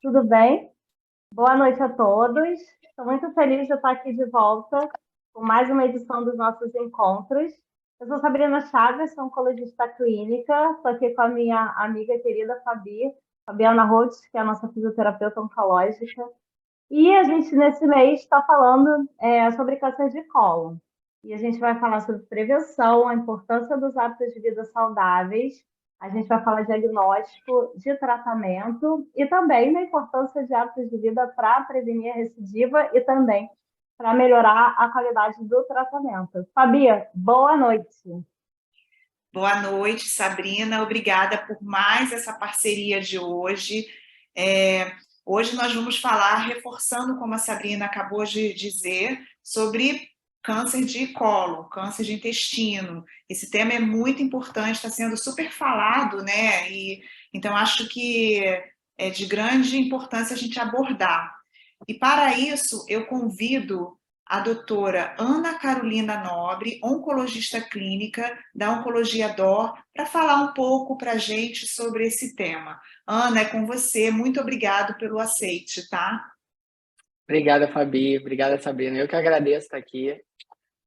tudo bem? Boa noite a todos. Estou muito feliz de estar aqui de volta com mais uma edição dos nossos encontros. Eu sou Sabrina Chaves, sou oncologista clínica. Estou aqui com a minha amiga querida Fabiana Roth, que é a nossa fisioterapeuta oncológica. E a gente, nesse mês, está falando sobre câncer de cólon. E a gente vai falar sobre prevenção, a importância dos hábitos de vida saudáveis. A gente vai falar de diagnóstico, de tratamento e também da importância de hábitos de vida para prevenir a recidiva e também para melhorar a qualidade do tratamento. Fabia, boa noite. Boa noite, Sabrina. Obrigada por mais essa parceria de hoje. Hoje nós vamos falar, reforçando como a Sabrina acabou de dizer, sobre câncer de colo, câncer de intestino. Esse tema é muito importante, está sendo super falado, né? Então acho que é de grande importância a gente abordar. E para isso eu convido a doutora Ana Carolina Nobre, oncologista clínica da Oncologia DOR, para falar um pouco para a gente sobre esse tema. Ana, é com você. Muito obrigado pelo aceite, tá? Obrigada, Fabi. Obrigada, Sabrina. Eu que agradeço estar aqui.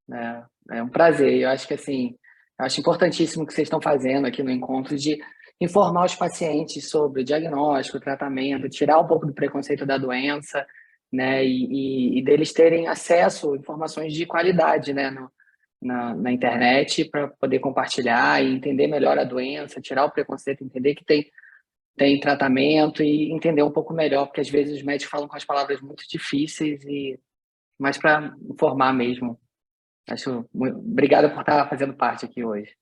Né? É um prazer. Eu acho que, assim, eu acho importantíssimo o que vocês estão fazendo aqui no encontro de informar os pacientes sobre o diagnóstico, o tratamento, tirar um pouco do preconceito da doença, né? E deles terem acesso a informações de qualidade, né? Na internet para poder compartilhar e entender melhor a doença, tirar o preconceito, entender que tem tratamento e entender um pouco melhor, porque às vezes os médicos falam com as palavras muito difíceis, mas para informar mesmo. Obrigado por estar fazendo parte aqui hoje.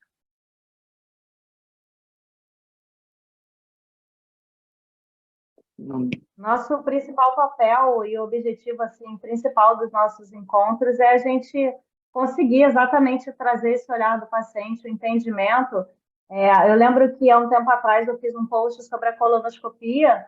Nosso principal papel e objetivo assim, principal dos nossos encontros é a gente conseguir exatamente trazer esse olhar do paciente, o entendimento. Eu lembro que há um tempo atrás eu fiz um post sobre a colonoscopia,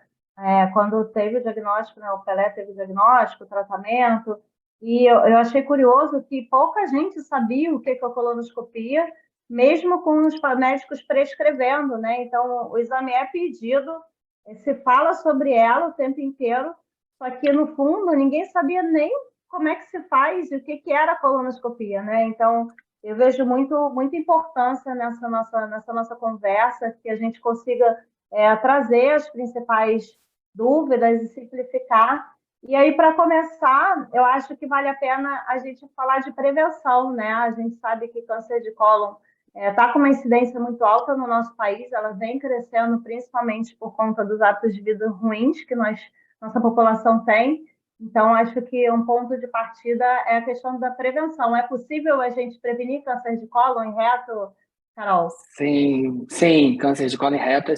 quando teve o diagnóstico, né, o Pelé teve o diagnóstico, o tratamento, e eu achei curioso que pouca gente sabia o que é a colonoscopia, mesmo com os médicos prescrevendo, né? Então, o exame é pedido, se fala sobre ela o tempo inteiro, só que no fundo ninguém sabia nem como é que se faz e o que era a colonoscopia, né? Então, eu vejo muita importância nessa nossa conversa, que a gente consiga trazer as principais dúvidas e simplificar. E aí, para começar, eu acho que vale a pena a gente falar de prevenção, né? A gente sabe que câncer de cólon está com uma incidência muito alta no nosso país, ela vem crescendo principalmente por conta dos hábitos de vida ruins que nossa população tem. Então, acho que um ponto de partida é a questão da prevenção. É possível a gente prevenir câncer de cólon em reto, Carol? Sim, câncer de colo em reto é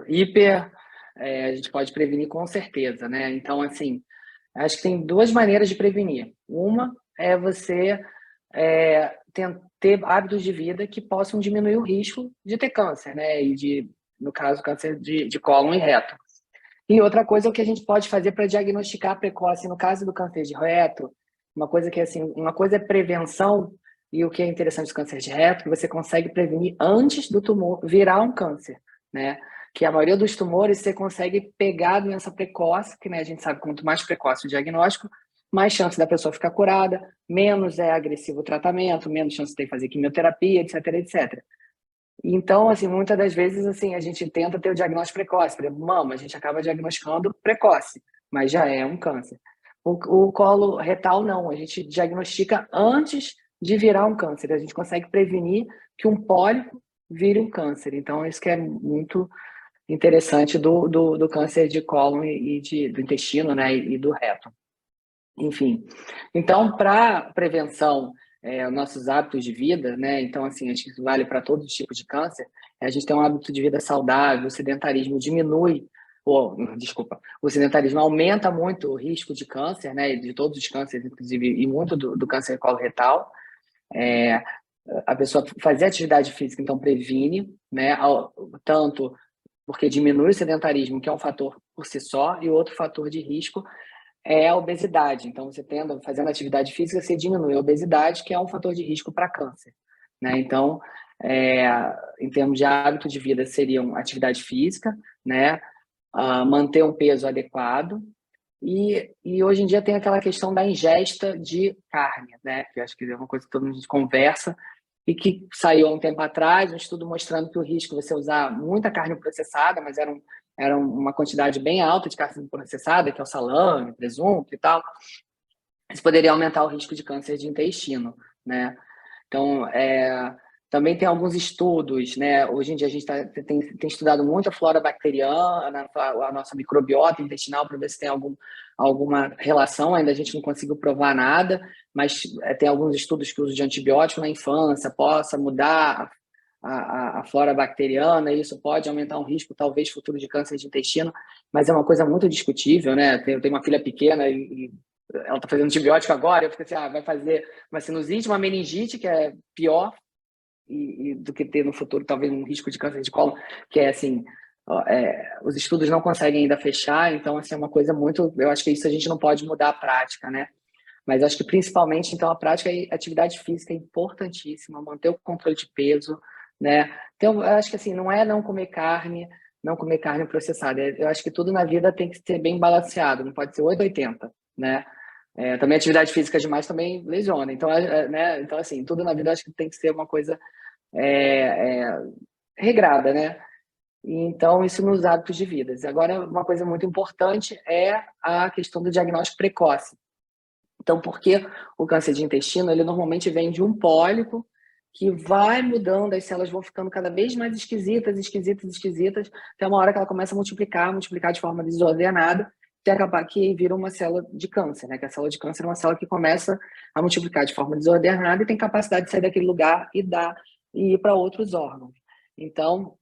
hiper, a gente pode prevenir com certeza, né? Então, assim, acho que tem duas maneiras de prevenir. Uma é você ter hábitos de vida que possam diminuir o risco de ter câncer, né? No caso, câncer de cólon e reto. E outra coisa é o que a gente pode fazer para diagnosticar precoce. No caso do câncer de reto, uma coisa é prevenção, e o que é interessante do câncer de reto, que você consegue prevenir antes do tumor virar um câncer, né? Que a maioria dos tumores você consegue pegar a doença precoce, que, né, a gente sabe que quanto mais precoce o diagnóstico, mais chance da pessoa ficar curada, menos é agressivo o tratamento, menos chance de ter que fazer quimioterapia, etc, etc. Então, assim, muitas das vezes, assim, a gente tenta ter o diagnóstico precoce. Por exemplo, mama, a gente acaba diagnosticando precoce, mas já é um câncer. O colo retal, não. A gente diagnostica antes de virar um câncer. A gente consegue prevenir que um pólipo vire um câncer. Então, isso que é muito interessante do câncer de cólon do intestino, né, e do reto. Enfim, então, para prevenção, nossos hábitos de vida, né? Então, assim, acho que isso vale para todos os tipos de câncer. A gente tem um hábito de vida saudável, o sedentarismo diminui, o sedentarismo aumenta muito o risco de câncer, né? De todos os cânceres, inclusive, e muito do câncer coloretal. A pessoa fazer atividade física, então, previne, né? Tanto porque diminui o sedentarismo, que é um fator por si só, e outro fator de risco é a obesidade. Então, fazendo atividade física, você diminui a obesidade, que é um fator de risco para câncer, né? Então, em termos de hábito de vida, seriam atividade física, né? Manter um peso adequado. E hoje em dia tem aquela questão da ingesta de carne, né? Que eu acho que é uma coisa que todo mundo conversa e que saiu há um tempo atrás, um estudo mostrando que o risco de você usar muita carne processada, mas era uma quantidade bem alta de carne processada, que é o salame, presunto e tal, isso poderia aumentar o risco de câncer de intestino, né? Então, também tem alguns estudos, né? Hoje em dia a gente tem estudado muito a flora bacteriana, a nossa microbiota intestinal, para ver se tem alguma relação. Ainda a gente não conseguiu provar nada, mas tem alguns estudos que o uso de antibiótico na infância possa mudar a flora bacteriana, e isso pode aumentar um risco, talvez, futuro de câncer de intestino, mas é uma coisa muito discutível, né? Eu tenho uma filha pequena e ela está fazendo antibiótico agora, eu fico assim, vai fazer uma sinusite, uma meningite, que é pior do que ter no futuro talvez um risco de câncer de colo, que é assim, os estudos não conseguem ainda fechar, então assim, é uma coisa muito, eu acho que isso a gente não pode mudar a prática, né? Mas acho que principalmente, então, a prática e atividade física é importantíssima, manter o controle de peso, né? Então, eu acho que assim, não é não comer carne processada, eu acho que tudo na vida tem que ser bem balanceado, não pode ser 8 ou 80, né? Também atividade física demais também lesiona. Então, né? Então, assim, tudo na vida acho que tem que ser uma coisa regrada, né? E, então, isso nos hábitos de vida. Agora, uma coisa muito importante é a questão do diagnóstico precoce. Então, porque o câncer de intestino, ele normalmente vem de um pólipo que vai mudando, as células vão ficando cada vez mais esquisitas, até uma hora que ela começa a multiplicar de forma desordenada, até acabar que vira uma célula de câncer, né? Que a célula de câncer é uma célula que começa a multiplicar de forma desordenada e tem capacidade de sair daquele lugar e ir para outros órgãos. Então,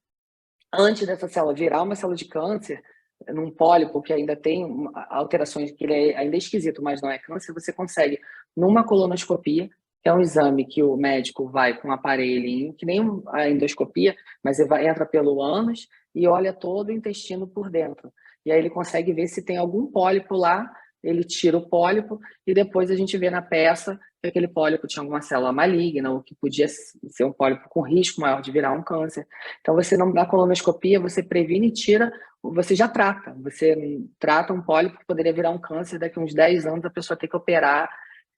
antes dessa célula virar uma célula de câncer, num pólipo que ainda tem alterações, que ele ainda é esquisito, mas não é câncer, você consegue, numa colonoscopia, que é um exame que o médico vai com um aparelhinho, que nem a endoscopia, mas ele entra pelo ânus e olha todo o intestino por dentro. E aí ele consegue ver se tem algum pólipo lá, ele tira o pólipo e depois a gente vê na peça que aquele pólipo tinha alguma célula maligna ou que podia ser um pólipo com risco maior de virar um câncer. Então, na colonoscopia, você previne e tira, você já trata. Você trata um pólipo que poderia virar um câncer, daqui a uns 10 anos a pessoa tem que operar,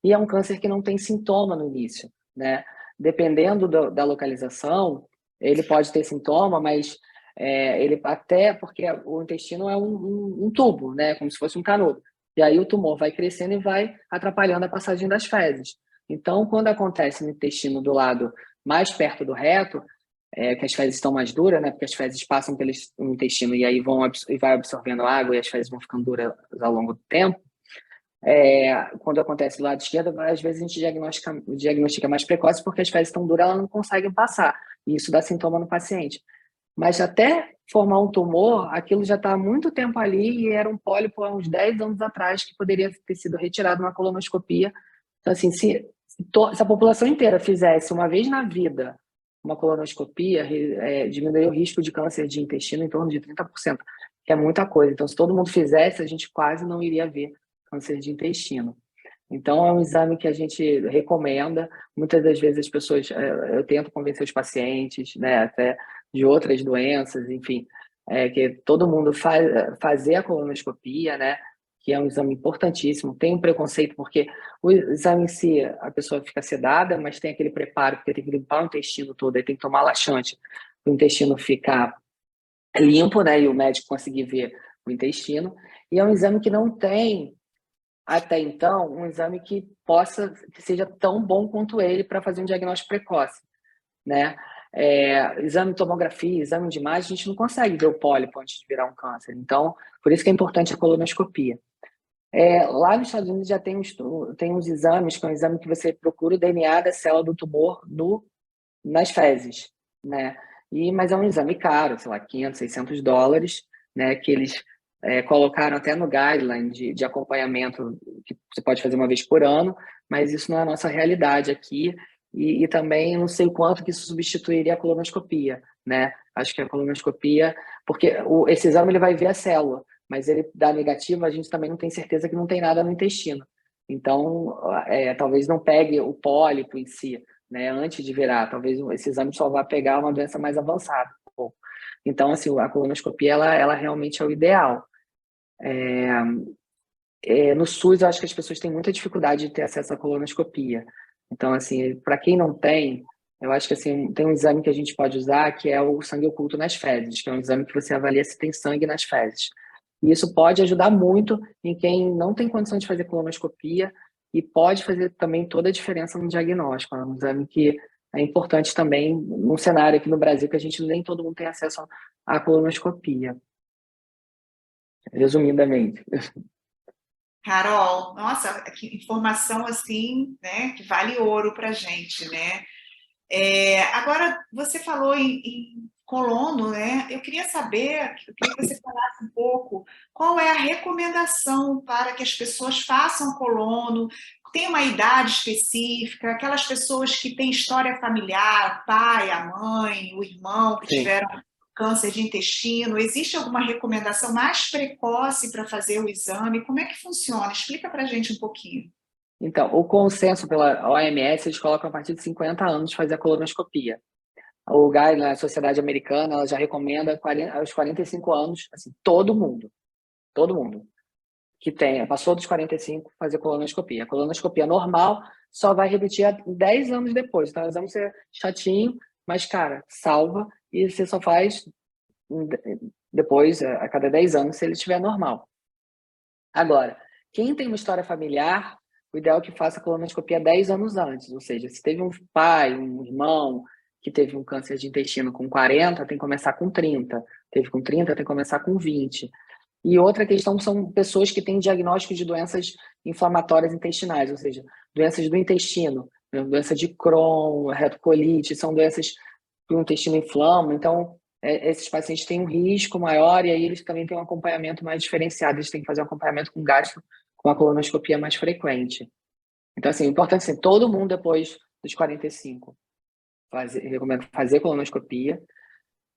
e é um câncer que não tem sintoma no início, né? Dependendo da localização, ele pode ter sintoma, mas ele até, porque o intestino é um tubo, né? Como se fosse um canudo. E aí o tumor vai crescendo e vai atrapalhando a passagem das fezes. Então, quando acontece no intestino do lado mais perto do reto, que as fezes estão mais duras, né? Porque as fezes passam pelo intestino e aí vai absorvendo água e as fezes vão ficando duras ao longo do tempo. Quando acontece do lado esquerdo, às vezes a gente diagnostica mais precoce porque as fezes estão duras, elas não conseguem passar. E isso dá sintoma no paciente. Mas até formar um tumor, aquilo já está há muito tempo ali e era um pólipo há uns 10 anos atrás que poderia ter sido retirado na colonoscopia. Então, assim, se a população inteira fizesse uma vez na vida uma colonoscopia, diminuiria o risco de câncer de intestino em torno de 30%, que é muita coisa. Então, se todo mundo fizesse, a gente quase não iria ver câncer de intestino. Então, é um exame que a gente recomenda. Muitas das vezes as pessoas, eu tento convencer os pacientes, né, até de outras doenças, enfim, que todo mundo fazer a colonoscopia, né, que é um exame importantíssimo. Tem um preconceito porque o exame em si, a pessoa fica sedada, mas tem aquele preparo, porque tem que limpar o intestino todo, aí tem que tomar laxante para o intestino ficar limpo, né, e o médico conseguir ver o intestino. E é um exame que não tem, até então, um exame que seja tão bom quanto ele para fazer um diagnóstico precoce, né? Exame de tomografia, exame de imagem, a gente não consegue ver o pólipo antes de virar um câncer. Então, por isso que é importante a colonoscopia. Lá nos Estados Unidos já tem uns exames, que é um exame que você procura o DNA da célula do tumor nas fezes, né? Mas é um exame caro, sei lá, $500, $600, né? Que eles colocaram até no guideline de acompanhamento, que você pode fazer uma vez por ano, mas isso não é a nossa realidade aqui, e também não sei o quanto que isso substituiria a colonoscopia, né? Acho que a colonoscopia, porque esse exame ele vai ver a célula, mas ele dá negativo, a gente também não tem certeza que não tem nada no intestino. Então, talvez não pegue o pólipo em si, né, antes de virar. Talvez esse exame só vá pegar uma doença mais avançada. Então, assim, a colonoscopia, ela realmente é o ideal. No SUS, eu acho que as pessoas têm muita dificuldade de ter acesso à colonoscopia. Então, assim, para quem não tem, eu acho que assim, tem um exame que a gente pode usar, que é o sangue oculto nas fezes, que é um exame que você avalia se tem sangue nas fezes. E isso pode ajudar muito em quem não tem condição de fazer colonoscopia e pode fazer também toda a diferença no diagnóstico. É um exame que é importante também num cenário aqui no Brasil que a gente nem todo mundo tem acesso à colonoscopia. Resumidamente. Carol, nossa, que informação assim, né, que vale ouro para a gente, né? Agora, você falou em colono, né? Eu queria que você falasse um pouco qual é a recomendação para que as pessoas façam colono, tem uma idade específica, aquelas pessoas que têm história familiar, o pai, a mãe, o irmão que Sim. tiveram câncer de intestino, existe alguma recomendação mais precoce para fazer o exame? Como é que funciona? Explica para a gente um pouquinho. Então, o consenso pela OMS, eles colocam a partir de 50 anos fazer a colonoscopia. O guideline, a Sociedade Americana, ela já recomenda aos 45 anos, assim, todo mundo que passou dos 45, fazer colonoscopia. A colonoscopia normal só vai repetir 10 anos depois. Então, o exame ser chatinho, mas, cara, salva e você só faz depois, a cada 10 anos, se ele estiver normal. Agora, quem tem uma história familiar, o ideal é que faça a colonoscopia 10 anos antes. Ou seja, se teve um pai, um irmão que teve um câncer de intestino com 40, tem que começar com 30. Teve com 30, tem que começar com 20. E outra questão são pessoas que têm diagnóstico de doenças inflamatórias intestinais, ou seja, doenças do intestino, né? Doença de Crohn, retocolite, são doenças que o intestino inflama. Então, esses pacientes têm um risco maior e aí eles também têm um acompanhamento mais diferenciado. Eles têm que fazer um acompanhamento com gastro, com a colonoscopia mais frequente. Então, assim, o importante é assim, todo mundo depois dos 45 recomendo fazer colonoscopia.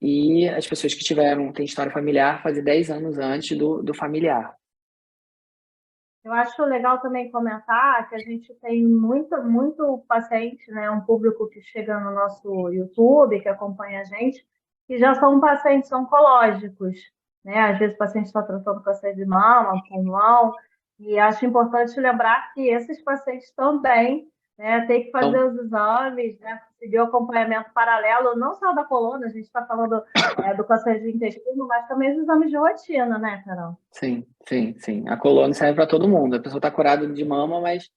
E as pessoas que têm história familiar, fazer 10 anos antes do familiar. Eu acho legal também comentar que a gente tem muito paciente, né, um público que chega no nosso YouTube, que acompanha a gente, que já são pacientes oncológicos, né? Às vezes o paciente está tratando câncer de mama, pulmão, e acho importante lembrar que esses pacientes também, né, têm que fazer Então, os exames, né, seguir o acompanhamento paralelo, não só da coluna, a gente está falando do câncer de intestino, mas também os exames de rotina, né, Carol? sim, sim, sim. A colônia serve para todo mundo. A pessoa está curada de mama, mas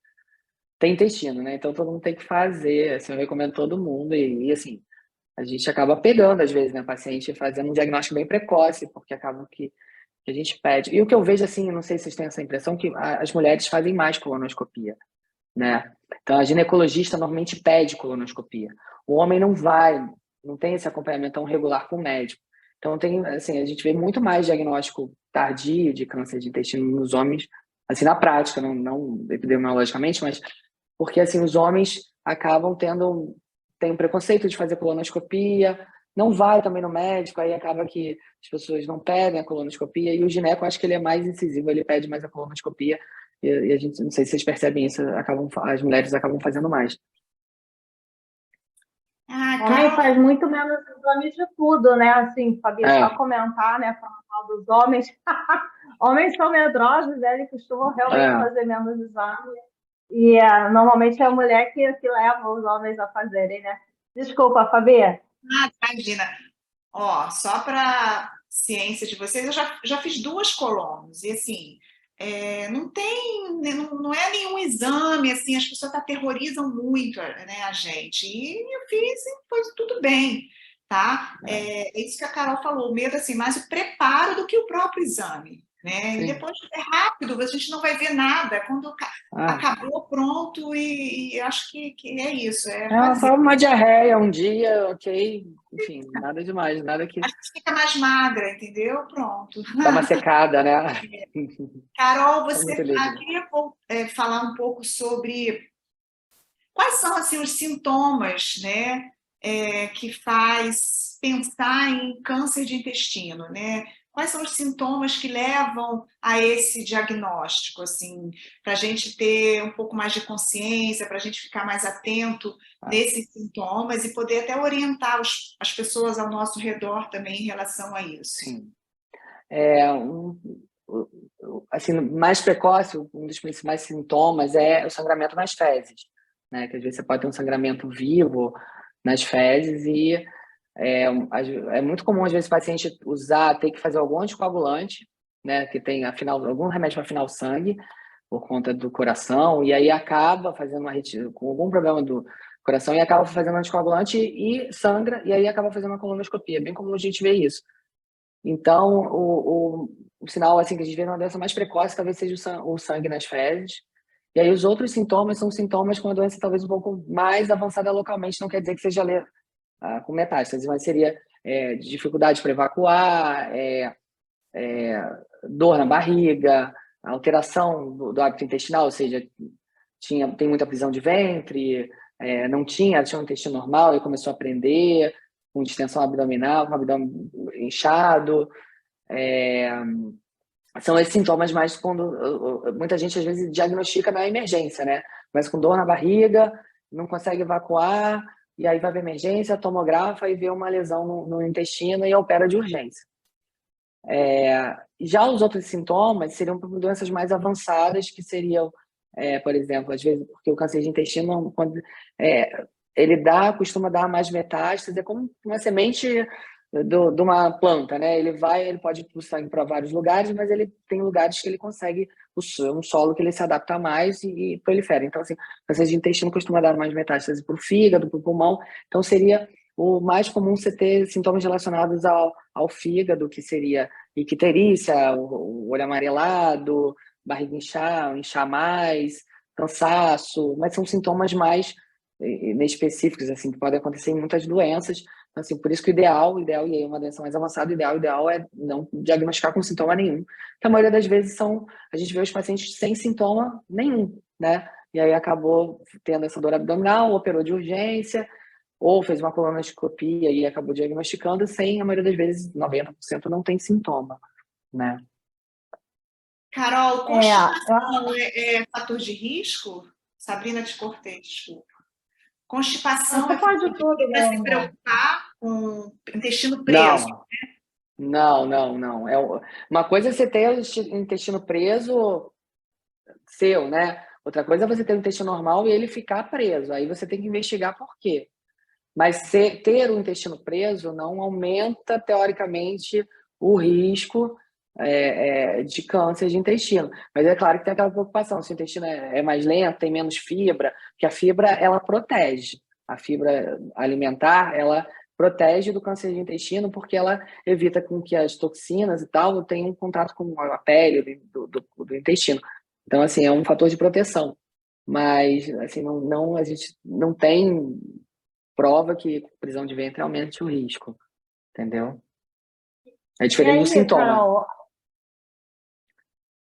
tem intestino, né? Então todo mundo tem que fazer. Assim, eu recomendo todo mundo. E assim, a gente acaba pegando, às vezes, né, paciente fazendo um diagnóstico bem precoce, porque acaba que a gente pede. E o que eu vejo, assim, não sei se vocês têm essa impressão, que as mulheres fazem mais colonoscopia, né? Então, a ginecologista normalmente pede colonoscopia. O homem não vai, não tem esse acompanhamento tão regular com o médico. Então, assim, a gente vê muito mais diagnóstico tardio de câncer de intestino nos homens, assim, na prática, não epidemiologicamente, mas porque, assim, os homens acabam tem um preconceito de fazer colonoscopia, não vai também no médico, aí acaba que as pessoas não pedem a colonoscopia, e o gineco, acho que ele é mais incisivo, ele pede mais a colonoscopia, e a gente, não sei se vocês percebem isso, as mulheres acabam fazendo mais. Homem Carol, faz muito menos exame de tudo, né? Assim, Fabi, só É, comentar, né? Falar mal dos homens. Homens são medrosos, né? Eles costumam realmente é. fazer menos exame. E normalmente é a mulher que leva os homens a fazerem, né? Desculpa, Fabi. imagina. Ó, só para ciência de vocês, eu já fiz 2 colonos, e assim, não tem, não é nenhum exame, assim, as pessoas aterrorizam muito, né, a gente, e eu fiz e foi tudo bem, tá? É isso que a Carol falou, o medo, assim, mais o preparo do que o próprio exame, né? E Sim. depois é rápido, a gente não vai ver nada, quando Ah, acabou, pronto, e acho que é isso, é é fazer. só uma diarreia um dia, ok. Enfim, nada demais, nada A que gente fica mais magra, entendeu? Pronto. dá uma secada, né? Carol, É muito você líquido. queria falar um pouco sobre quais são assim os sintomas, né, que faz pensar em câncer de intestino, né? quais são os sintomas que levam a esse diagnóstico, assim, para a gente ter um pouco mais de consciência, para a gente ficar mais atento nesses sintomas e poder até orientar as pessoas ao nosso redor também em relação a isso. Sim. Assim, mais precoce, um dos principais sintomas é o sangramento nas fezes, né? Que às vezes você pode ter um sangramento vivo nas fezes e é muito comum, às vezes, o paciente ter que fazer algum anticoagulante, né? Que tem, afinal, algum remédio para afinar o sangue por conta do coração, e aí acaba fazendo com algum problema do coração e acaba fazendo anticoagulante e sangra, e aí acaba fazendo uma colonoscopia. É bem comum a gente ver isso. Então, o sinal assim, que a gente vê numa doença mais precoce talvez seja o sangue nas fezes. E aí os outros sintomas são sintomas com a doença talvez um pouco mais avançada localmente, não quer dizer que seja com metástase, mas seria dificuldade para evacuar, dor na barriga, alteração do hábito intestinal, ou seja, tem muita prisão de ventre, não tinha um intestino normal e começou a prender, com distensão abdominal, com o abdômen inchado. São esses sintomas mais quando muita gente às vezes diagnostica na emergência, né? Mas com dor na barriga, não consegue evacuar, e aí vai para emergência, tomografa e vê uma lesão no intestino e opera de urgência. Já os outros sintomas seriam doenças mais avançadas, que seriam, por exemplo, às vezes, porque o câncer de intestino, quando ele costuma dar mais metástase, é como uma semente de uma planta, né? Ele pode ir para o sangue para vários lugares, mas ele tem lugares que ele consegue, um solo que ele se adapta mais e prolifera. Então, assim, o câncer de intestino costuma dar mais metástase para o fígado, para o pulmão. Então, seria o mais comum você ter sintomas relacionados ao fígado, que seria icterícia, o olho amarelado, barriga inchar mais, cansaço, mas são sintomas mais específicos, assim, que podem acontecer em muitas doenças. Então, assim, por isso que o ideal, e aí uma doença mais avançada, o ideal é não diagnosticar com sintoma nenhum. Porque a maioria das vezes a gente vê os pacientes sem sintoma nenhum, né? E aí acabou tendo essa dor abdominal, operou de urgência, ou fez uma colonoscopia e acabou diagnosticando sem, a maioria das vezes, 90% não tem sintoma, né? Carol, constipação é fator de risco? Sabrina, te cortei, desculpa. Constipação é fator de risco para se preocupar com o intestino preso? Não. Uma coisa é você ter o intestino preso seu, né? Outra coisa é você ter o intestino normal e ele ficar preso. Aí você tem que investigar por quê. Mas ter o intestino preso não aumenta, teoricamente, o risco de câncer de intestino. Mas é claro que tem aquela preocupação, se o intestino é mais lento, tem menos fibra, porque a fibra, ela protege. A fibra alimentar, ela protege do câncer de intestino porque ela evita com que as toxinas e tal tenham contato com a pele do intestino. Então, assim, é um fator de proteção. Mas, assim, a gente não tem prova que prisão de ventre aumente o risco, entendeu? É diferente do sintoma. Carol,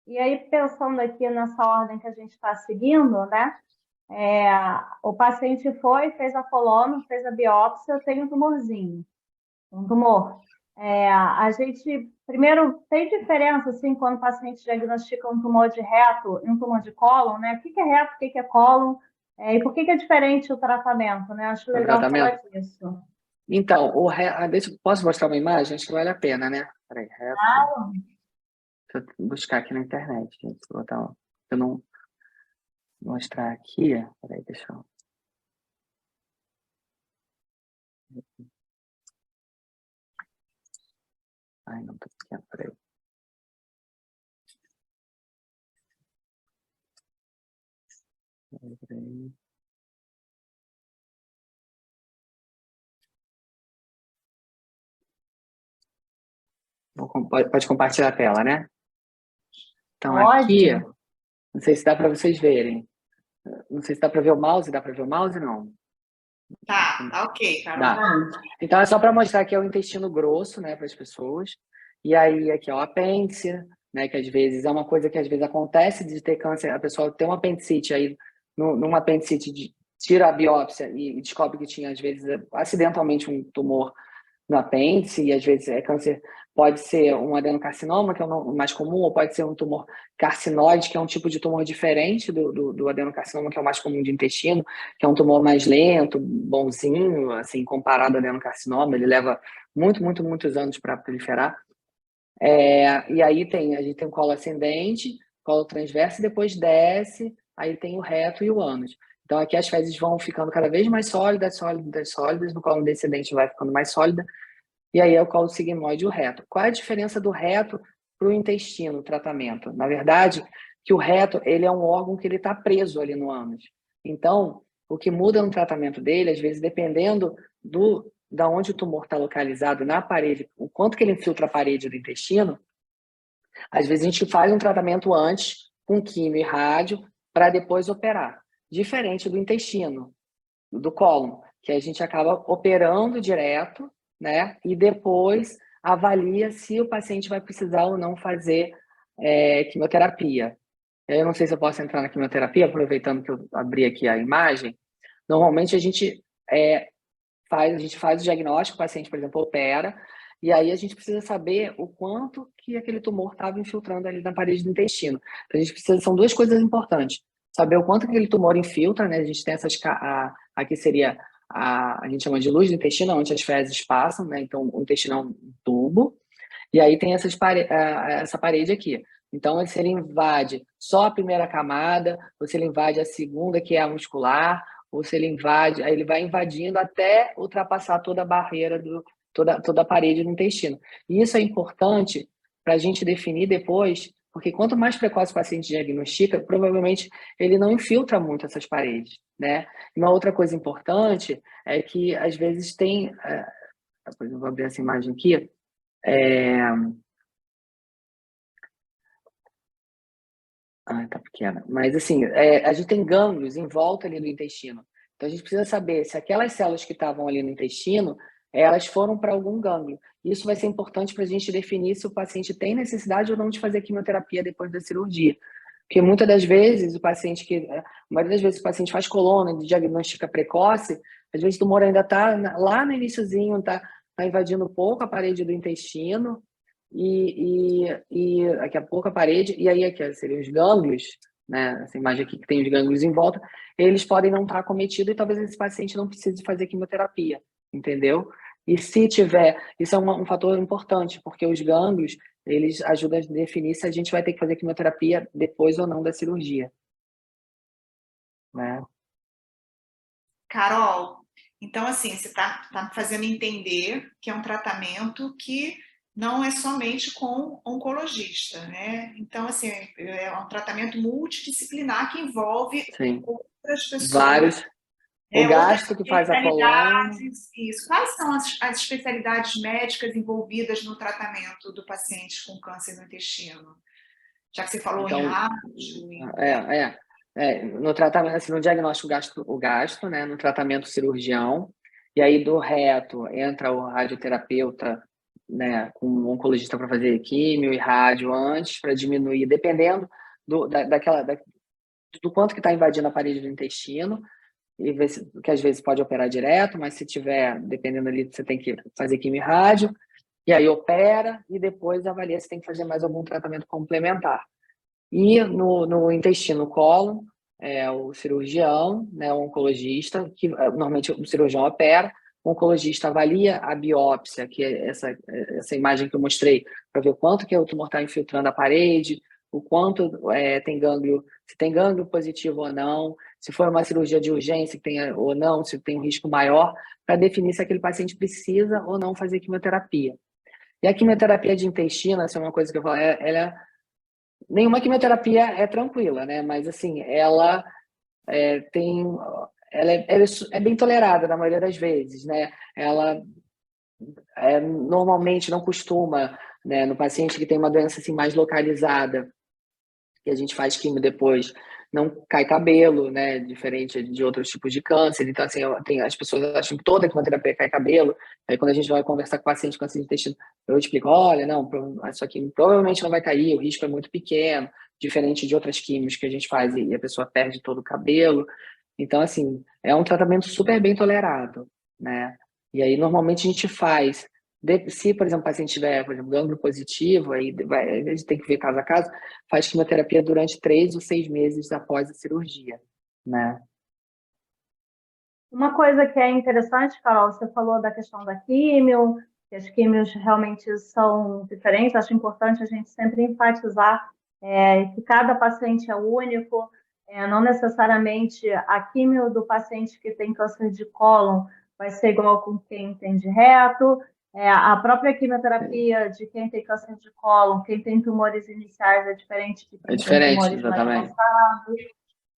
e aí, pensando aqui nessa ordem que a gente está seguindo, né? O paciente fez a colono, fez a biópsia, tem um tumorzinho, um tumor. A gente, primeiro, tem diferença, assim, quando o paciente diagnostica um tumor de reto e um tumor de cólon, né? O que é reto, o que é cólon? E por que é diferente o tratamento, né? Acho legal falar disso. Então, posso mostrar uma imagem? Acho que vale a pena, né? Peraí, reto. Claro. Deixa eu buscar aqui na internet, gente. Eu não mostrar aqui. Peraí, deixa eu... Ai, não tô aqui, peraí. Pode compartilhar a tela, né? Então, aqui, não sei se dá para vocês verem. Não sei se dá para ver o mouse. Dá para ver o mouse, não? Tá ok, Carol. Dá. Então, é só para mostrar que é o intestino grosso, né, para as pessoas. E aí, aqui é o apêndice, né, que às vezes é uma coisa que às vezes acontece de ter câncer, a pessoa tem uma apendicite, aí numa apendicite tira a biópsia e descobre que tinha, às vezes, acidentalmente um tumor no apêndice, e às vezes é câncer pode ser um adenocarcinoma, que é o mais comum, ou pode ser um tumor carcinoide, que é um tipo de tumor diferente do adenocarcinoma, que é o mais comum de intestino, que é um tumor mais lento, bonzinho, assim, comparado ao adenocarcinoma, ele leva muitos anos para proliferar. E aí a gente tem o colo ascendente, colo transverso, e depois desce, aí tem o reto e o ânus. Então aqui as fezes vão ficando cada vez mais sólidas, no colo descendente vai ficando mais sólida, e aí é o colo sigmoide e o reto. Qual é a diferença do reto para o intestino, o tratamento? Na verdade, que o reto ele é um órgão que ele está preso ali no ânus. Então, o que muda no tratamento dele, às vezes, dependendo da onde o tumor está localizado na parede, o quanto que ele infiltra a parede do intestino, às vezes a gente faz um tratamento antes, com químio e rádio, para depois operar. Diferente do intestino, do cólon, que a gente acaba operando direto, né? E depois avalia se o paciente vai precisar ou não fazer quimioterapia. Eu não sei se eu posso entrar na quimioterapia, aproveitando que eu abri aqui a imagem. Normalmente a gente faz o diagnóstico, o paciente, por exemplo, opera, e aí a gente precisa saber o quanto que aquele tumor estava infiltrando ali na parede do intestino. Então, são duas coisas importantes. Saber o quanto que aquele tumor infiltra, né? A gente tem aqui seria a gente chama de luz do intestino, onde as fezes passam, né? Então, o intestino é um tubo, e aí tem essa parede aqui. Então, se ele invade só a primeira camada, ou se ele invade a segunda, que é a muscular, ou se ele invade, aí ele vai invadindo até ultrapassar toda a barreira, toda a parede do intestino. E isso é importante para a gente definir depois, porque quanto mais precoce o paciente diagnostica, provavelmente ele não infiltra muito essas paredes, né? E uma outra coisa importante é que, às vezes, por exemplo, vou abrir essa imagem aqui, tá pequena. Mas, assim, a gente tem gânglios em volta ali do intestino. Então, a gente precisa saber se aquelas células que estavam ali no intestino, elas foram para algum gânglio. Isso vai ser importante para a gente definir se o paciente tem necessidade ou não de fazer quimioterapia depois da cirurgia. Porque muitas das vezes, a maioria das vezes o paciente faz colônia de diagnóstica precoce, às vezes o tumor ainda está lá no iniciozinho, está invadindo pouco a parede do intestino, e daqui a pouco a parede, e aí aqui seriam os gânglios, né? Essa imagem aqui que tem os gânglios em volta, eles podem não estar acometidos e talvez esse paciente não precise fazer quimioterapia, entendeu? E se tiver, isso é um fator importante, porque os gânglios, eles ajudam a definir se a gente vai ter que fazer quimioterapia depois ou não da cirurgia, né? Carol, então assim, você está me fazendo entender que é um tratamento que não é somente com oncologista, né? Então, assim, é um tratamento multidisciplinar que envolve Sim. outras pessoas. Vários. O gastro outras que faz a colônia. Isso. Quais são as especialidades médicas envolvidas no tratamento do paciente com câncer no intestino? Já que você falou em rádio. No tratamento, assim, no diagnóstico o gastro, né? No tratamento cirurgião. E aí do reto entra o radioterapeuta, né? Com o oncologista para fazer químio e rádio antes, para diminuir, dependendo do quanto que está invadindo a parede do intestino. E ver que às vezes pode operar direto, mas se tiver, dependendo ali, você tem que fazer quimio e rádio, e aí opera e depois avalia se tem que fazer mais algum tratamento complementar. E no intestino cólon, o cirurgião, né, o oncologista, que normalmente o cirurgião opera, o oncologista avalia a biópsia, que é essa imagem que eu mostrei, para ver o quanto que o tumor está infiltrando a parede, o quanto tem gânglio, se tem gânglio positivo ou não, se for uma cirurgia de urgência que tem, ou não, se tem um risco maior, para definir se aquele paciente precisa ou não fazer quimioterapia. E a quimioterapia de intestino, essa é uma coisa que eu falo, nenhuma quimioterapia é tranquila, né? Mas, assim, ela é bem tolerada na maioria das vezes, né? Ela normalmente não costuma, né, no paciente que tem uma doença assim, mais localizada, que a gente faz quimio depois, não cai cabelo, né? Diferente de outros tipos de câncer. Então, assim, as pessoas acham que toda quimioterapia cai cabelo. Aí, quando a gente vai conversar com o paciente com câncer de intestino, eu explico: olha, não, isso aqui provavelmente não vai cair, o risco é muito pequeno, diferente de outras químios que a gente faz e a pessoa perde todo o cabelo. Então, assim, é um tratamento super bem tolerado, né? E aí, normalmente, a gente faz Se, por exemplo, o paciente tiver, por exemplo, gânglio positivo, aí a gente tem que ver caso a caso, faz quimioterapia durante 3 ou 6 meses após a cirurgia, né? Uma coisa que é interessante, Carol, você falou da questão da químio, que as químios realmente são diferentes. Acho importante a gente sempre enfatizar que cada paciente é único, não necessariamente a químio do paciente que tem câncer de cólon vai ser igual com quem tem de reto, a própria quimioterapia de quem tem câncer de cólon, quem tem tumores iniciais é diferente de É quem tem diferente, tumores mais exatamente. avançados.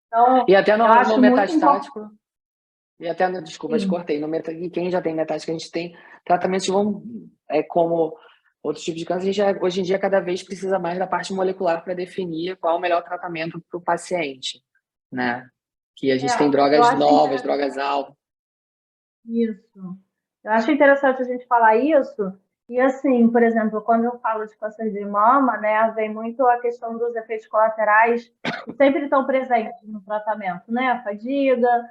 Então, E até eu no acho muito importante. metastático, e até, desculpa, te Sim. cortei, e quem já tem metástase, a gente tem tratamentos que vão, como outros tipos de câncer, a gente hoje em dia cada vez precisa mais da parte molecular para definir qual é o melhor tratamento para o paciente, né? Que a gente tem Eu drogas acho novas, drogas-alvo. isso. Eu acho interessante a gente falar isso. E assim, por exemplo, quando eu falo de câncer de mama, né, vem muito a questão dos efeitos colaterais que sempre estão presentes no tratamento, né? A fadiga,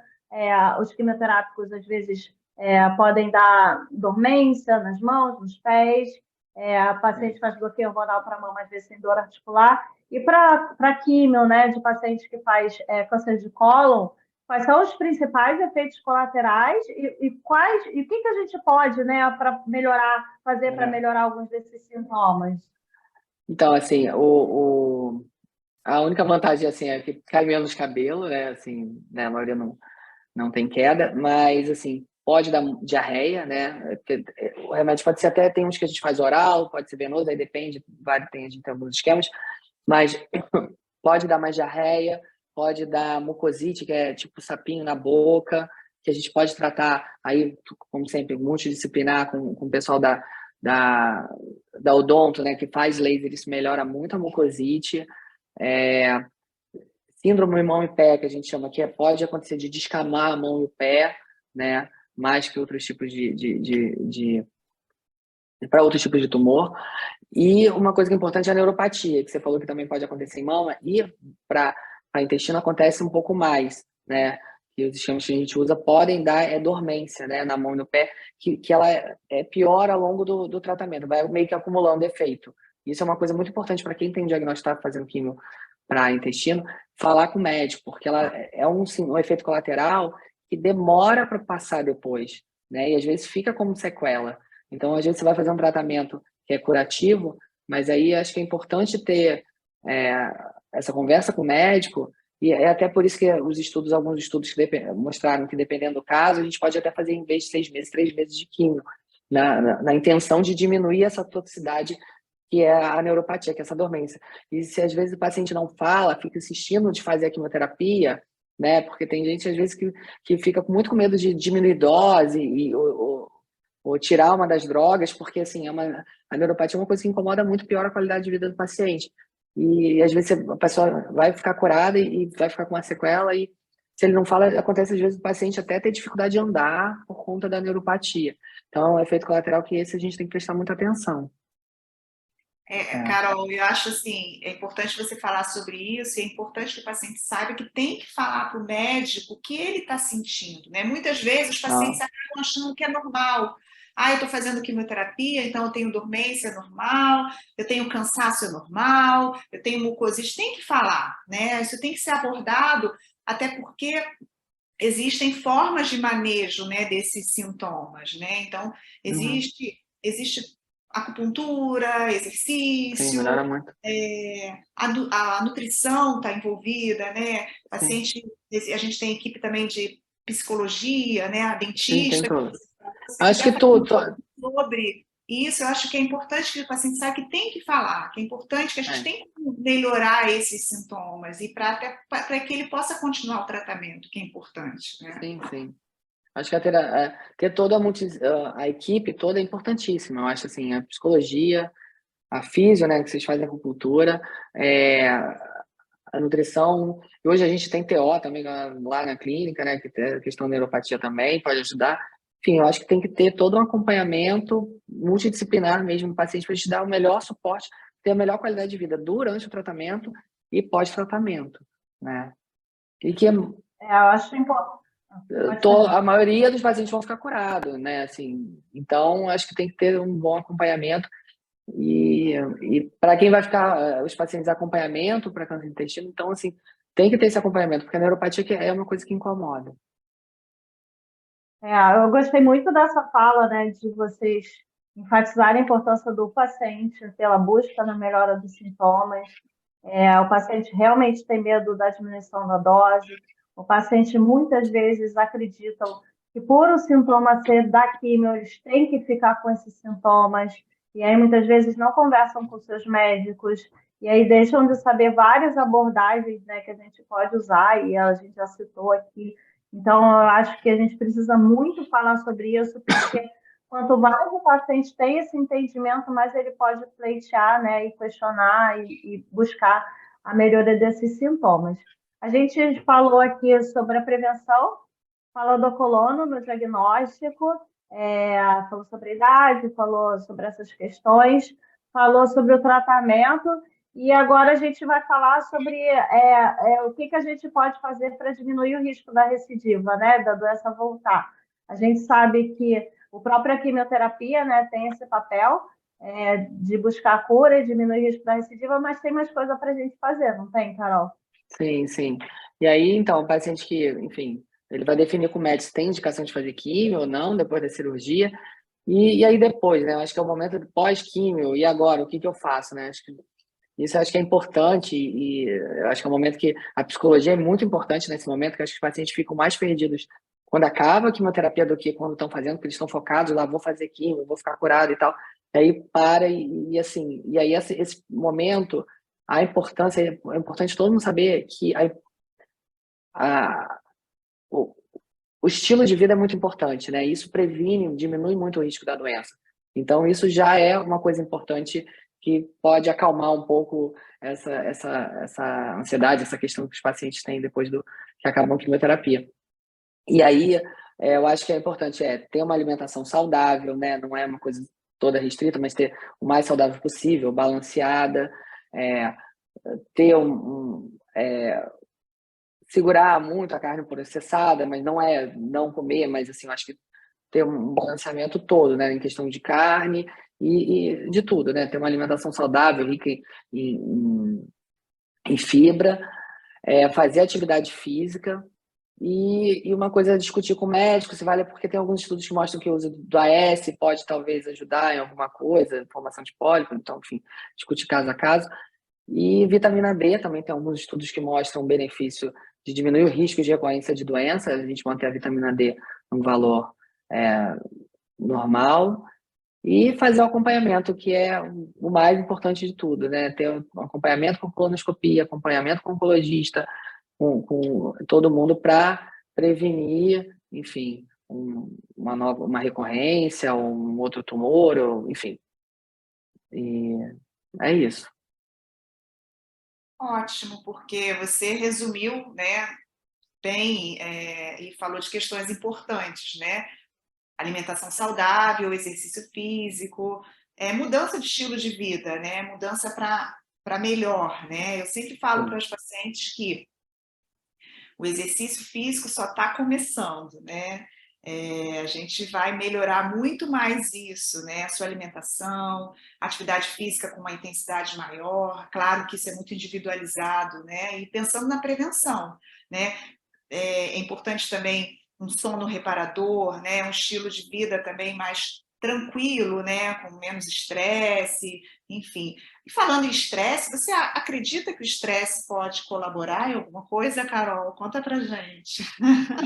os quimioterápicos às vezes podem dar dormência nas mãos, nos pés. A paciente faz bloqueio hormonal para a mama, às vezes sem dor articular. E para químio, né, de paciente que faz câncer de cólon, quais são os principais efeitos colaterais e o que a gente pode, né, para melhorar, fazer para melhorar alguns desses sintomas? Então, assim, a única vantagem assim, é que cai menos cabelo, né? Assim, né? A maioria não tem queda, mas assim, pode dar diarreia, né? O remédio pode ser até, tem uns que a gente faz oral, pode ser venoso, aí depende, tem a gente tem alguns esquemas, mas pode dar mais diarreia, pode dar mucosite, que é tipo sapinho na boca, que a gente pode tratar aí, como sempre, multidisciplinar com o pessoal da odonto, né, que faz laser, isso melhora muito a mucosite. Síndrome mão e pé, que a gente chama, que pode acontecer de descamar a mão e o pé, né, mais que outros tipos para outros tipos de tumor. E uma coisa que é importante é a neuropatia, que você falou que também pode acontecer em mama, e para intestino acontece um pouco mais, né? E os esquemas que a gente usa podem dar dormência, né, na mão e no pé, que ela é pior ao longo do tratamento, vai meio que acumulando efeito. Isso é uma coisa muito importante para quem tem diagnóstico, está fazendo quimio para intestino, falar com o médico, porque ela é um efeito colateral que demora para passar depois, né? E às vezes fica como sequela. Então, às vezes você vai fazer um tratamento que é curativo, mas aí acho que é importante ter essa conversa com o médico, e é até por isso que alguns estudos que mostraram que, dependendo do caso, a gente pode até fazer, em vez de 6 meses, 3 meses de químio, na intenção de diminuir essa toxicidade que é a neuropatia, que é essa dormência. E se às vezes o paciente não fala, fica insistindo de fazer a quimioterapia, né? Porque tem gente, às vezes, que fica muito com medo de diminuir dose ou tirar uma das drogas, porque assim, a neuropatia é uma coisa que incomoda muito, pior a qualidade de vida do paciente. E às vezes a pessoa vai ficar curada e vai ficar com uma sequela, e se ele não fala, acontece às vezes o paciente até ter dificuldade de andar por conta da neuropatia. Então, é um efeito colateral que esse a gente tem que prestar muita atenção. Carol, eu acho assim, é importante você falar sobre isso, e é importante que o paciente saiba que tem que falar para o médico o que ele está sentindo, né? Muitas vezes os pacientes acabam achando que é normal. Eu estou fazendo quimioterapia, então eu tenho dormência normal, eu tenho cansaço normal, eu tenho mucosite. Tem que falar, né? Isso tem que ser abordado, até porque existem formas de manejo, né, desses sintomas, né? Então, existe acupuntura, exercício, Sim, melhora muito. a nutrição está envolvida, né? Paciente, a gente tem equipe também de psicologia, né? A dentista. Sim, tem tudo. Se Acho que quiser tudo. sobre isso, eu acho que é importante que o paciente saiba que tem que falar, que é importante que a gente tem que melhorar esses sintomas e para que ele possa continuar o tratamento, que é importante, né? Sim, sim. Acho que ter toda a equipe toda é importantíssima. Eu acho assim, a psicologia, a físio, né, que vocês fazem acupuntura, a nutrição. E hoje a gente tem TO também lá na clínica, né, que tem a questão da neuropatia também, pode ajudar. Enfim, eu acho que tem que ter todo um acompanhamento multidisciplinar mesmo, no paciente, para a gente dar o melhor suporte, ter a melhor qualidade de vida durante o tratamento e pós-tratamento, né? E que Eu acho importante. A maioria dos pacientes vão ficar curados, né? Assim, então, acho que tem que ter um bom acompanhamento. E para quem vai ficar, os pacientes, acompanhamento para câncer de intestino, então, assim, tem que ter esse acompanhamento, porque a neuropatia é uma coisa que incomoda. Eu gostei muito dessa fala, né, de vocês enfatizarem a importância do paciente pela busca na melhora dos sintomas. O paciente realmente tem medo da diminuição da dose. O paciente muitas vezes acreditam que por o sintoma ser da quimio, eles têm que ficar com esses sintomas. E aí muitas vezes não conversam com seus médicos. E aí deixam de saber várias abordagens, né, que a gente pode usar, e a gente já citou aqui. Então, eu acho que a gente precisa muito falar sobre isso, porque quanto mais o paciente tem esse entendimento, mais ele pode pleitear, né, e questionar e buscar a melhoria desses sintomas. A gente falou aqui sobre a prevenção, falou do colono no diagnóstico, falou sobre a idade, falou sobre essas questões, falou sobre o tratamento, e agora a gente vai falar sobre o que a gente pode fazer para diminuir o risco da recidiva, né, da doença voltar. A gente sabe que a própria quimioterapia, né, tem esse papel de buscar a cura e diminuir o risco da recidiva, mas tem mais coisa para a gente fazer, não tem, Carol? Sim, sim. E aí, então, o paciente que, enfim, ele vai definir com o médico se tem indicação de fazer químio ou não, depois da cirurgia. E aí depois, né? Acho que é o momento pós-químio. E agora, o que eu faço, né? Acho que é importante e eu acho que é um momento que a psicologia é muito importante nesse momento, que acho que os pacientes ficam mais perdidos quando acaba a quimioterapia do que quando estão fazendo, porque eles estão focados lá, vou fazer quimio, vou ficar curado e tal. E aí para assim, e aí esse momento, a importância, é importante todo mundo saber que a, o, o estilo de vida é muito importante, né? Isso previne, diminui muito o risco da doença. Então, isso já é uma coisa importante que pode acalmar um pouco essa ansiedade, essa questão que os pacientes têm depois que acabam a quimioterapia. E aí, eu acho que é importante ter uma alimentação saudável, né? Não é uma coisa toda restrita, mas ter o mais saudável possível, balanceada, ter segurar muito a carne processada, mas não é não comer, mas assim, eu acho que ter um balanceamento todo, né, em questão de carne e de tudo, né, ter uma alimentação saudável, rica em fibra, fazer atividade física e uma coisa é discutir com o médico, se vale, porque tem alguns estudos que mostram que o uso do AS pode talvez ajudar em alguma coisa, formação de pólipo, então, enfim, discutir caso a caso. E vitamina D também tem alguns estudos que mostram o benefício de diminuir o risco de recorrência de doença, a gente manter a vitamina D num valor normal e fazer o acompanhamento, que é o mais importante de tudo, né? Ter um acompanhamento com colonoscopia, acompanhamento com oncologista, com todo mundo para prevenir, enfim, uma recorrência, um outro tumor, enfim. E é isso. Ótimo, porque você resumiu, né, bem, e falou de questões importantes, né? Alimentação saudável, exercício físico, mudança de estilo de vida, né? Mudança para melhor, né? Eu sempre falo para os pacientes que o exercício físico só está começando, né? A gente vai melhorar muito mais isso, né? A sua alimentação, atividade física com uma intensidade maior, claro que isso é muito individualizado, né? E pensando na prevenção, né? É importante também um sono reparador, né? Um estilo de vida também mais tranquilo, né? Com menos estresse, enfim. E falando em estresse, você acredita que o estresse pode colaborar em alguma coisa, Carol? Conta pra gente.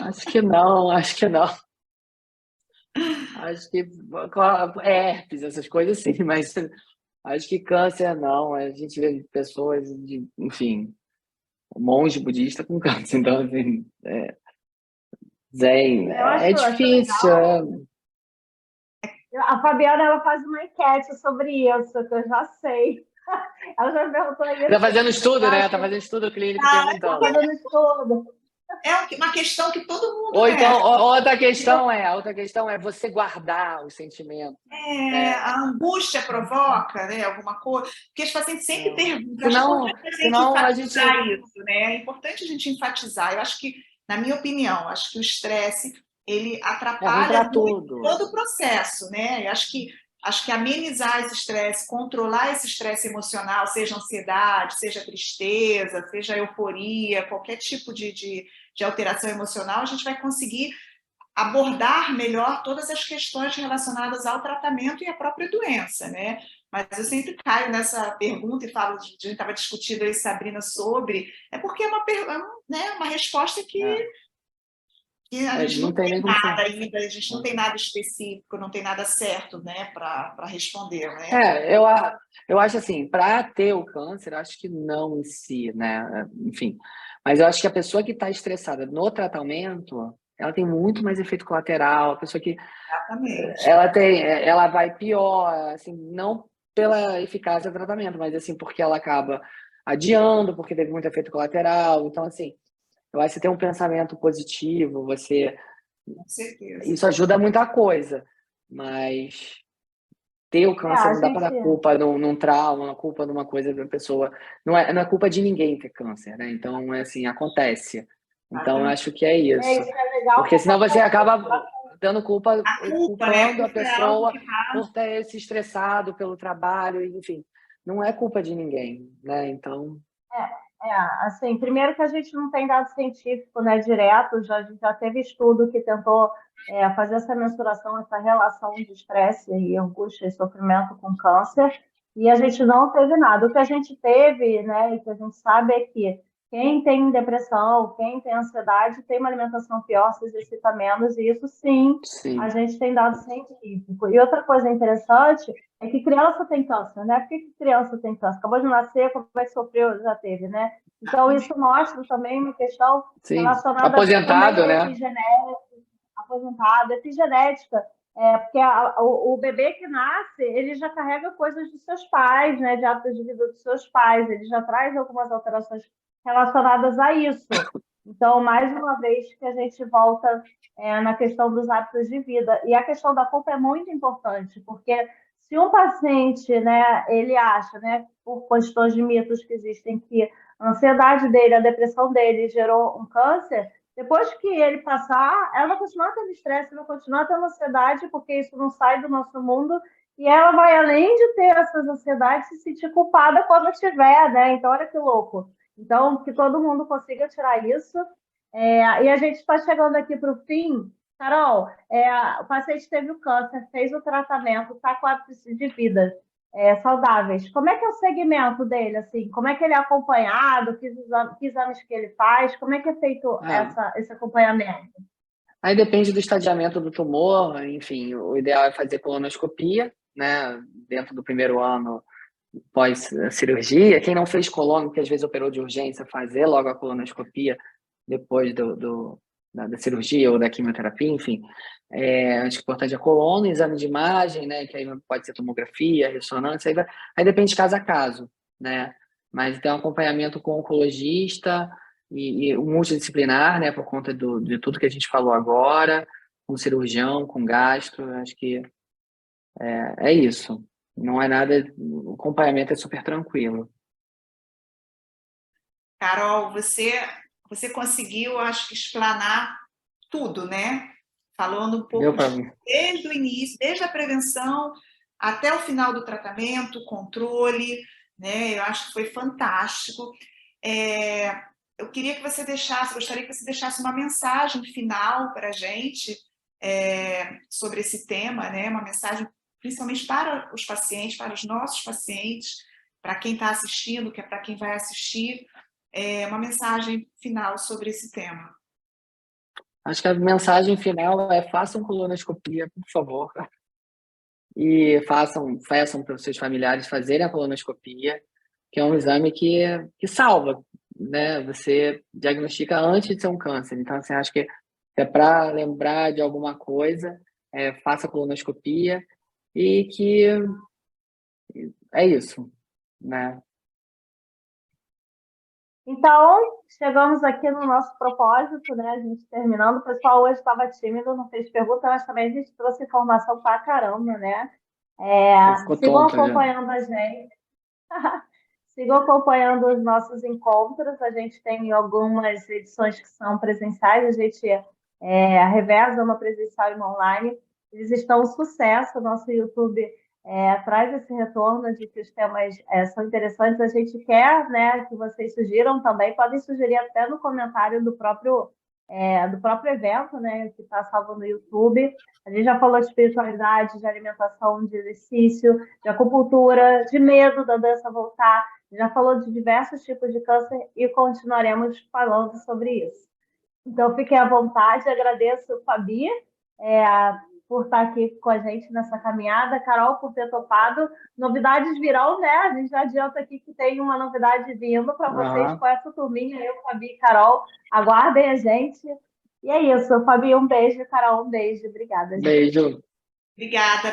Acho que não, acho que não. Acho que herpes, essas coisas sim, mas acho que câncer não. A gente vê pessoas enfim, monge budista com câncer, então assim, zen, é difícil. A Fabiana, ela faz uma enquete sobre isso, que eu já sei. Ela já perguntou isso. Tá fazendo estudo, né? Tá fazendo estudo clínico perguntando. Tá fazendo estudo. É uma questão que todo mundo Ou então, outra questão é você guardar os sentimentos. A angústia provoca, né, alguma coisa, porque os pacientes sempre perguntam. Senão a gente isso, né? É importante a gente enfatizar. Eu acho que na minha opinião, acho que o estresse, ele É ruim atrapalha para muito tudo. todo o processo, né? Eu acho que amenizar esse estresse, controlar esse estresse emocional, seja ansiedade, seja tristeza, seja euforia, qualquer tipo de alteração emocional, a gente vai conseguir abordar melhor todas as questões relacionadas ao tratamento e à própria doença, né? Mas eu sempre caio nessa pergunta e falo, a gente estava discutindo aí, Sabrina, sobre, é porque é né, uma resposta É. que a gente Não não tem tem nem como ser. nada ainda, a gente não tem nada específico, não tem nada certo, né, para responder, né? Eu acho assim, para ter o câncer, acho que não em si, né? Enfim, mas eu acho que a pessoa que está estressada no tratamento, ela tem muito mais efeito colateral. A pessoa que Exatamente. ela vai pior, assim, não pela eficácia do tratamento, mas assim porque ela acaba adiando, porque teve muito efeito colateral. Então, assim, eu acho que você tem um pensamento positivo, Com certeza. isso ajuda muita coisa, mas ter o câncer A não dá para gente, dar culpa num trauma, não culpa numa coisa da pessoa. Não é culpa de ninguém ter câncer, né? Então, é assim, acontece. Então, eu Exatamente. acho que é isso. isso é legal, Porque senão você acaba porque dando culpa, A culpa, né? A culpando a culpa é algo pessoa que está. por ter se estressado pelo trabalho, enfim. Não é culpa de ninguém, né? Então, assim, primeiro que a gente não tem dado científico, né, direto, já teve estudo que tentou fazer essa mensuração, essa relação de estresse e angústia e sofrimento com câncer, e a gente não teve nada. O que a gente teve, né, e que a gente sabe é que quem tem depressão, quem tem ansiedade, tem uma alimentação pior, se exercita menos, e isso sim, a sim. gente tem dado científico. E outra coisa interessante é que criança tem câncer, né? Por que criança tem câncer? Acabou de nascer, como é que sofreu, já teve, né? Então, isso mostra também uma questão Sim. relacionada também Aposentado, à né? epigenética, aposentada, epigenética, porque o bebê que nasce, ele já carrega coisas dos seus pais, né, de hábitos de vida dos seus pais, ele já traz algumas alterações relacionadas a isso. Então, mais uma vez que a gente volta na questão dos hábitos de vida. E a questão da culpa é muito importante, porque se um paciente, né, ele acha, né, por questões de mitos que existem, que a ansiedade dele, a depressão dele gerou um câncer, depois que ele passar, ela vai continuar tendo estresse, vai continuar tendo ansiedade, porque isso não sai do nosso mundo, e ela vai, além de ter essas ansiedades, se sentir culpada quando tiver, né? Então, olha que louco. Então, que todo mundo consiga tirar isso. E a gente está chegando aqui para o fim. Carol, o paciente teve o câncer, fez o tratamento, está com hábitos de vida saudáveis. Como é que é o segmento dele? Assim, como é que ele é acompanhado? Que exames que ele faz? Como é que é feito Ah, esse acompanhamento? aí depende do estadiamento do tumor, enfim, o ideal é fazer colonoscopia, né? Dentro do primeiro ano pós-cirurgia. Quem não fez colônia, que às vezes operou de urgência, fazer logo a colonoscopia depois da cirurgia ou da quimioterapia, enfim. Acho que o importante é a coluna, exame de imagem, né? Que aí pode ser tomografia, ressonância, aí depende de caso a caso, né? Mas tem um acompanhamento com o oncologista e o multidisciplinar, né? Por conta de tudo que a gente falou agora, com cirurgião, com gastro, acho que é isso. Não é nada, o acompanhamento é super tranquilo. Carol, você conseguiu, acho que, explanar tudo, né? Falando um Deu pouco para mim. desde o início, desde a prevenção até o final do tratamento, controle, né? Eu acho que foi fantástico. Eu queria que você gostaria que você deixasse uma mensagem final para a gente sobre esse tema, né? Uma mensagem principalmente para os pacientes, para os nossos pacientes, para quem está assistindo, que é para quem vai assistir, uma mensagem final sobre esse tema. Acho que a mensagem final é: façam colonoscopia, por favor. E peçam para os seus familiares fazerem a colonoscopia, que é um exame que salva, né? Você diagnostica antes de ser um câncer. Então, assim, acho que é para lembrar de alguma coisa, faça a colonoscopia e que é isso, né? Então, chegamos aqui no nosso propósito, né? A gente terminando. O pessoal hoje estava tímido, não fez pergunta, mas também a gente trouxe informação pra caramba, né? Já ficou Sigam tonto já. acompanhando a gente. sigam acompanhando os nossos encontros. A gente tem algumas edições que são presenciais, a gente reveza uma presencial e uma online. Eles estão um sucesso, o nosso YouTube traz esse retorno de que os temas são interessantes. A gente quer, né, que vocês sugiram também, podem sugerir até no comentário do próprio evento, né, que está salvo no YouTube. A gente já falou de espiritualidade, de alimentação, de exercício, de acupuntura, de medo da doença voltar. Já falou de diversos tipos de câncer e continuaremos falando sobre isso. Então, fiquem à vontade. Agradeço, Fabi, por estar aqui com a gente nessa caminhada. Carol, por ter topado. Novidades virão, né? A gente já adianta aqui que tem uma novidade vindo para vocês com essa turminha, eu, Fabi e Carol. Aguardem a gente. E é isso. Fabi, um beijo. Carol, um beijo. Obrigada, gente. Beijo. Obrigada.